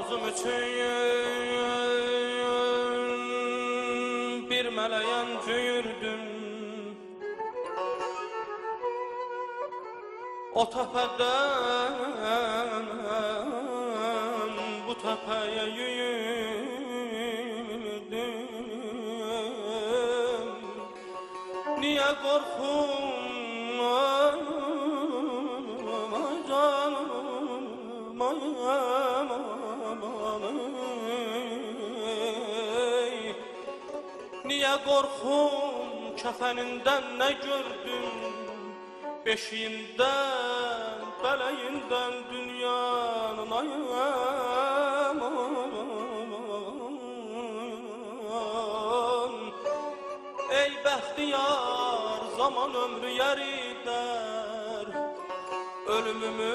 Arzum için bir meleğen tüyürdüm. O tepeden bu tepeye yürüdüm. Niye korkum canım niye korkum kefeninden ne gördüm? Beşiğimden, beleğinden dünyanın ayağım. Ey bəxtiyar, zaman ömrü yer der. Ölümümü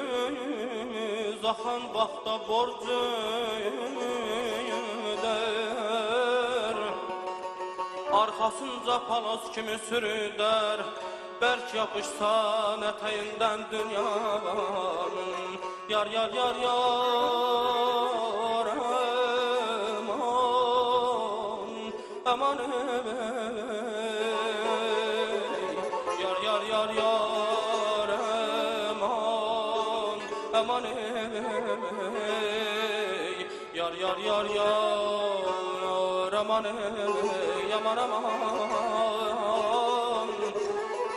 zaxan vaxta borcu öder. Arxasınca palas kimi sürüder. Belki yapışsan eteğinden dünyanın. Yar yar yar yar aman yar yar yar yar aman yar yar yar yar aman yaman aman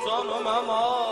canım aman.